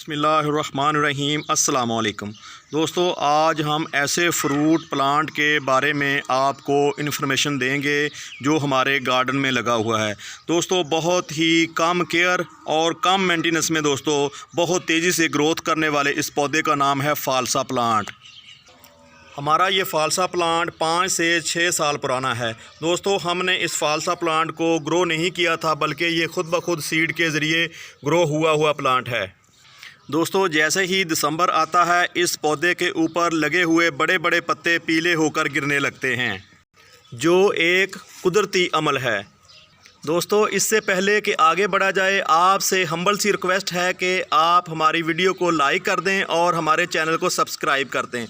बिस्मिल्लाहिर्रहमानिर्रहीम अस्सलाम वालेकुम दोस्तों, आज हम ऐसे फ्रूट प्लांट के बारे में आपको इन्फॉर्मेशन देंगे जो हमारे गार्डन में लगा हुआ है। दोस्तों, बहुत ही कम केयर और कम मेंटेनेंस में दोस्तों बहुत तेज़ी से ग्रोथ करने वाले इस पौधे का नाम है फालसा प्लांट। हमारा ये फालसा प्लांट 5 से 6 साल पुराना है। दोस्तों, हमने इस फालसा प्लांट को ग्रो नहीं किया था, बल्कि ये खुद ब खुद सीड के ज़रिए ग्रो हुआ प्लांट है। दोस्तों, जैसे ही दिसंबर आता है इस पौधे के ऊपर लगे हुए बड़े बड़े पत्ते पीले होकर गिरने लगते हैं, जो एक कुदरती अमल है। दोस्तों, इससे पहले कि आगे बढ़ा जाए, आपसे हम्बल सी रिक्वेस्ट है कि आप हमारी वीडियो को लाइक कर दें और हमारे चैनल को सब्सक्राइब कर दें।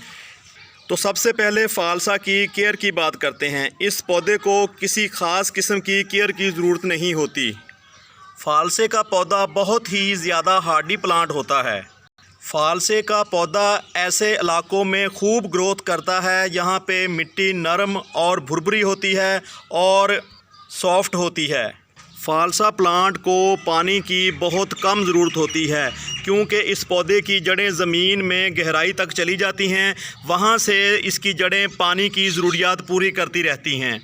तो सबसे पहले फालसा की केयर की बात करते हैं। इस पौधे को किसी ख़ास किस्म की केयर की ज़रूरत नहीं होती। फालसे का पौधा बहुत ही ज़्यादा हार्डी प्लांट होता है। फालसे का पौधा ऐसे इलाकों में खूब ग्रोथ करता है जहाँ पे मिट्टी नरम और भुरभुरी होती है और सॉफ्ट होती है। फालसा प्लांट को पानी की बहुत कम ज़रूरत होती है, क्योंकि इस पौधे की जड़ें ज़मीन में गहराई तक चली जाती हैं। वहाँ से इसकी जड़ें पानी की ज़रूरियात पूरी करती रहती हैं।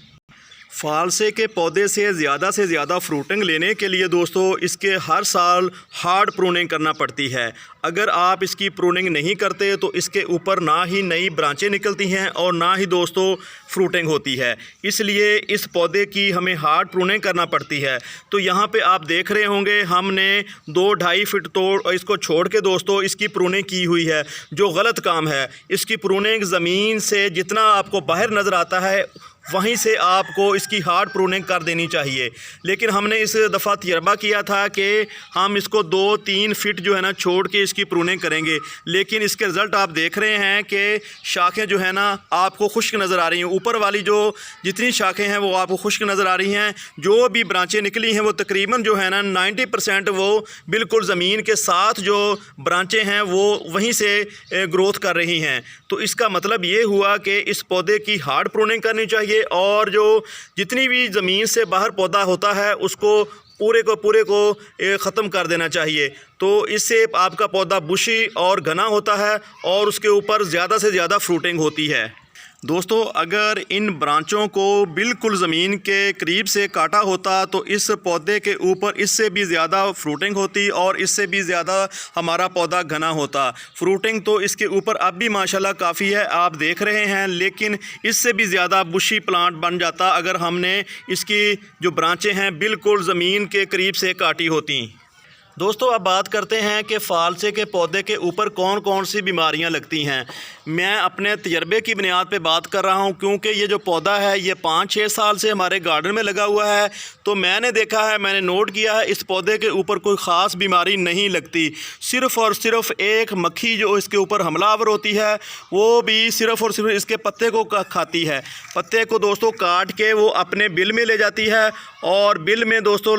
फालसे के पौधे से ज़्यादा फ्रूटिंग लेने के लिए दोस्तों इसके हर साल हार्ड प्रूनिंग करना पड़ती है। अगर आप इसकी प्रूनिंग नहीं करते तो इसके ऊपर ना ही नई ब्रांचें निकलती हैं और ना ही दोस्तों फ्रूटिंग होती है। इसलिए इस पौधे की हमें हार्ड प्रूनिंग करना पड़ती है। तो यहाँ पे आप देख रहे होंगे हमने 2-2.5 फीट तो इसको छोड़ के दोस्तों इसकी प्रूनिंग की हुई है, जो गलत काम है। इसकी प्रूनिंग ज़मीन से जितना आपको बाहर नज़र आता है वहीं से आपको इसकी हार्ड प्रूनिंग कर देनी चाहिए। लेकिन हमने इस दफ़ा तजर्बा किया था कि हम इसको 2-3 फीट जो है ना छोड़ के इसकी प्रूनिंग करेंगे, लेकिन इसके रिज़ल्ट आप देख रहे हैं कि शाखें जो है ना आपको खुश्क नज़र आ रही हैं। ऊपर वाली जो जितनी शाखें हैं वो आपको खुश्क नज़र आ रही हैं। जो भी ब्रांचें निकली हैं वो तकरीबन जो है ना 90% वो बिल्कुल ज़मीन के साथ जो ब्रांचें हैं वो वहीं से ग्रोथ कर रही हैं। तो इसका मतलब ये हुआ कि इस पौधे की हार्ड प्रूनिंग करनी चाहिए और जो जितनी भी ज़मीन से बाहर पौधा होता है उसको पूरे को ख़त्म कर देना चाहिए। तो इससे आपका पौधा बुशी और घना होता है और उसके ऊपर ज़्यादा से ज़्यादा फ्रूटिंग होती है। दोस्तों, अगर इन ब्रांचों को बिल्कुल ज़मीन के करीब से काटा होता तो इस पौधे के ऊपर इससे भी ज़्यादा फ्रूटिंग होती और इससे भी ज़्यादा हमारा पौधा घना होता। फ्रूटिंग तो इसके ऊपर अब भी माशाल्लाह काफ़ी है, आप देख रहे हैं, लेकिन इससे भी ज़्यादा बुशी प्लांट बन जाता अगर हमने इसकी जो ब्रांचें हैं बिल्कुल ज़मीन के करीब से काटी होती। दोस्तों, अब बात करते हैं कि फालसे के पौधे के ऊपर कौन कौन सी बीमारियां लगती हैं। मैं अपने तजर्बे की बुनियाद पे बात कर रहा हूं, क्योंकि ये जो पौधा है ये 5-6 साल से हमारे गार्डन में लगा हुआ है। तो मैंने देखा है, मैंने नोट किया है, इस पौधे के ऊपर कोई ख़ास बीमारी नहीं लगती। सिर्फ़ और सिर्फ एक मक्खी जो इसके ऊपर हमलावर होती है वो भी सिर्फ़ और सिर्फ इसके पत्ते को खाती है। पत्ते को दोस्तों काट के वो अपने बिल में ले जाती है और बिल में दोस्तों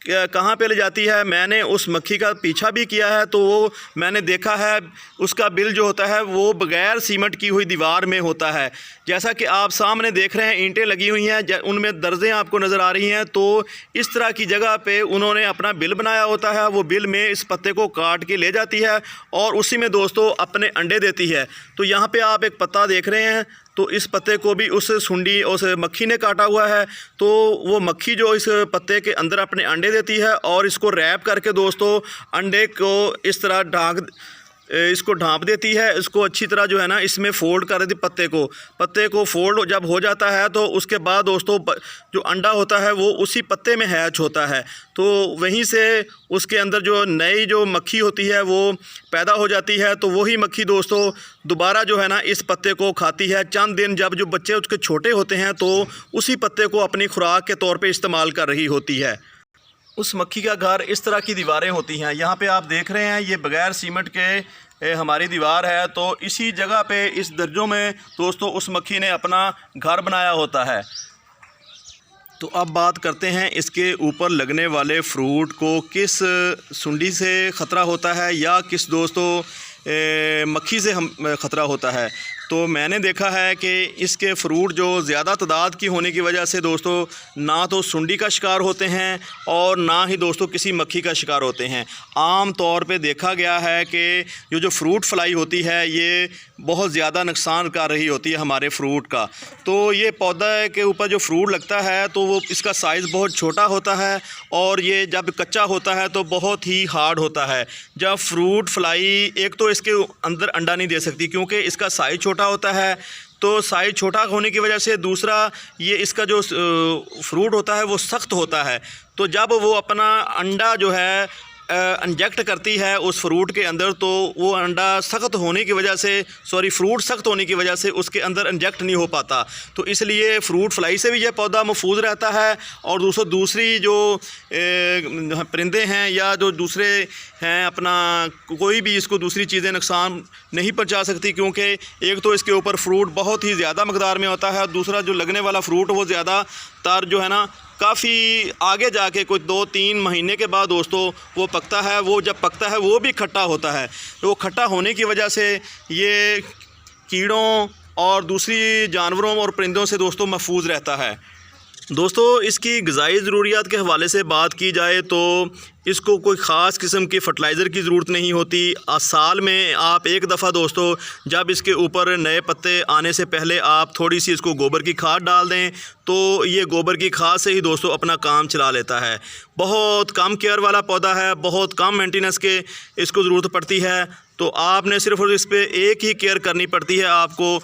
कहाँ पे ले जाती है, मैंने उस मक्खी का पीछा भी किया है तो वो मैंने देखा है उसका बिल जो होता है वो बग़ैर सीमेंट की हुई दीवार में होता है। जैसा कि आप सामने देख रहे हैं ईंटें लगी हुई हैं, उनमें दर्जें आपको नज़र आ रही हैं। तो इस तरह की जगह पे उन्होंने अपना बिल बनाया होता है। वो बिल में इस पत्ते को काट के ले जाती है और उसी में दोस्तों अपने अंडे देती है। तो यहाँ पर आप एक पत्ता देख रहे हैं, तो इस पत्ते को भी उस सुंडी उस मक्खी ने काटा हुआ है। तो वो मक्खी जो इस पत्ते के अंदर अपने अंडे देती है और इसको रैप करके दोस्तों अंडे को इस तरह इसको ढाँप देती है। इसको अच्छी तरह जो है ना इसमें फ़ोल्ड कर देती पत्ते को फोल्ड जब हो जाता है तो उसके बाद दोस्तों जो अंडा होता है वो उसी पत्ते में हैच होता है। तो वहीं से उसके अंदर जो नई जो मक्खी होती है वो पैदा हो जाती है। तो वही मक्खी दोस्तों दोबारा जो है ना इस पत्ते को खाती है। चंद दिन जब जो बच्चे उसके छोटे होते हैं तो उसी पत्ते को अपनी खुराक के तौर पे इस्तेमाल कर रही होती है। उस मक्खी का घर इस तरह की दीवारें होती हैं। यहाँ पे आप देख रहे हैं ये बग़ैर सीमेंट के हमारी दीवार है। तो इसी जगह पे इस दर्जों में दोस्तों उस मक्खी ने अपना घर बनाया होता है। तो अब बात करते हैं इसके ऊपर लगने वाले फ्रूट को किस सुंडी से ख़तरा होता है या किस दोस्तों मक्खी से हम ख़तरा होता है। तो मैंने देखा है कि इसके फ्रूट जो ज़्यादा तादाद की होने की वजह से दोस्तों ना तो सुंडी का शिकार होते हैं और ना ही दोस्तों किसी मक्खी का शिकार होते हैं। आम तौर पे देखा गया है कि जो फ्रूट फ्लाई होती है ये बहुत ज़्यादा नुकसान कर रही होती है हमारे फ्रूट का। तो ये पौधा के ऊपर जो फ्रूट लगता है तो वो इसका साइज़ बहुत छोटा होता है और ये जब कच्चा होता है तो बहुत ही हार्ड होता है। जब फ्रूट फ्लाई एक तो इसके अंदर अंडा नहीं दे सकती क्योंकि इसका साइज़ छोटा होता है, तो साइज़ छोटा होने की वजह से दूसरा ये इसका जो फ्रूट होता है वो सख्त होता है। तो जब वो अपना अंडा जो है इंजेक्ट करती है उस फ्रूट के अंदर तो वो अंडा सख्त होने की वजह से फ्रूट सख्त होने की वजह से उसके अंदर इंजेक्ट नहीं हो पाता। तो इसलिए फ्रूट फ्लाई से भी यह पौधा महफूज रहता है। और दूसरी जो परिंदे हैं या जो दूसरे हैं अपना कोई भी इसको दूसरी चीज़ें नुकसान नहीं पहुंचा सकती क्योंकि एक तो इसके ऊपर फ्रूट बहुत ही ज़्यादा मकदार में होता है और दूसरा जो लगने वाला फ्रूट वो ज़्यादा तार जो है ना काफ़ी आगे जाके कुछ 2-3 महीने के बाद दोस्तों वो पकता है। वो जब पकता है वो भी खट्टा होता है। तो वो खट्टा होने की वजह से ये कीड़ों और दूसरी जानवरों और परिंदों से दोस्तों महफूज रहता है। दोस्तों इसकी ग़िज़ाई ज़रूरियात के हवाले से बात की जाए तो इसको कोई ख़ास किस्म के फ़र्टिलाइज़र की ज़रूरत नहीं होती। साल में आप एक दफ़ा दोस्तों जब इसके ऊपर नए पत्ते आने से पहले आप थोड़ी सी इसको गोबर की खाद डाल दें तो ये गोबर की खाद से ही दोस्तों अपना काम चला लेता है। बहुत कम केयर वाला पौधा है, बहुत कम मेंटेनेंस के इसको ज़रूरत पड़ती है। तो आपने सिर्फ इस पर एक ही केयर करनी पड़ती है आपको।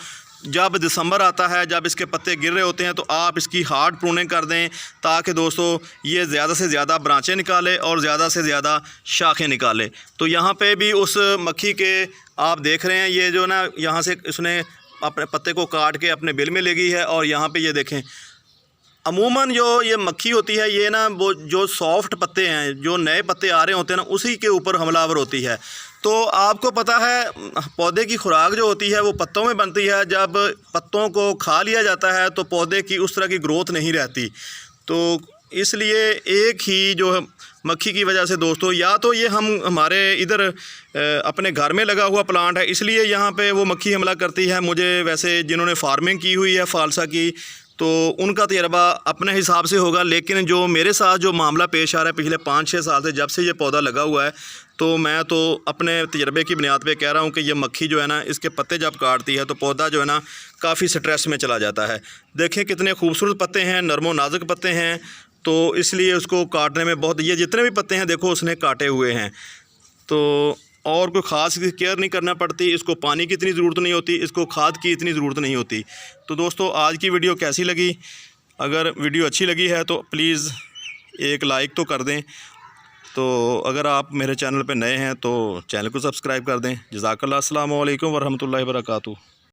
जब दिसंबर आता है, जब इसके पत्ते गिर रहे होते हैं तो आप इसकी हार्ड प्रूनिंग कर दें ताकि दोस्तों ये ज़्यादा से ज़्यादा ब्रांचें निकाले और ज़्यादा से ज़्यादा शाखें निकाले। तो यहाँ पे भी उस मक्खी के आप देख रहे हैं ये जो ना यहाँ से इसने अपने पत्ते को काट के अपने बिल में ले गई है। और यहाँ पे ये देखें अमूमन जो ये मक्खी होती है ये ना वो जो सॉफ्ट पत्ते हैं जो नए पत्ते आ रहे होते हैं ना उसी के ऊपर हमलावर होती है। तो आपको पता है पौधे की खुराक जो होती है वो पत्तों में बनती है। जब पत्तों को खा लिया जाता है तो पौधे की उस तरह की ग्रोथ नहीं रहती। तो इसलिए एक ही जो मक्खी की वजह से दोस्तों या तो ये हमारे इधर अपने घर में लगा हुआ प्लांट है इसलिए यहाँ पे वो मक्खी हमला करती है। मुझे वैसे जिन्होंने फार्मिंग की हुई है फालसा की तो उनका तजर्बा अपने हिसाब से होगा, लेकिन जो मेरे साथ जो मामला पेश आ रहा है पिछले 5-6 साल से जब से ये पौधा लगा हुआ है तो मैं तो अपने तजर्बे की बुनियाद पे कह रहा हूँ कि ये मक्खी जो है ना इसके पत्ते जब काटती है तो पौधा जो है ना काफ़ी स्ट्रेस में चला जाता है। देखें कितने खूबसूरत पत्ते हैं, नरमो नाजुक पत्ते हैं। तो इसलिए उसको काटने में बहुत ये जितने भी पत्ते हैं देखो उसने काटे हुए हैं। तो और कोई ख़ास केयर नहीं करना पड़ती, इसको पानी की इतनी ज़रूरत नहीं होती, इसको खाद की इतनी ज़रूरत नहीं होती। तो दोस्तों आज की वीडियो कैसी लगी? अगर वीडियो अच्छी लगी है तो प्लीज़ एक लाइक तो कर दें। तो अगर आप मेरे चैनल पे नए हैं तो चैनल को सब्सक्राइब कर दें। जज़ाकल्लाह, अस्सलामु अलैकुम वरहमतुल्लाहि वबरकातुहू।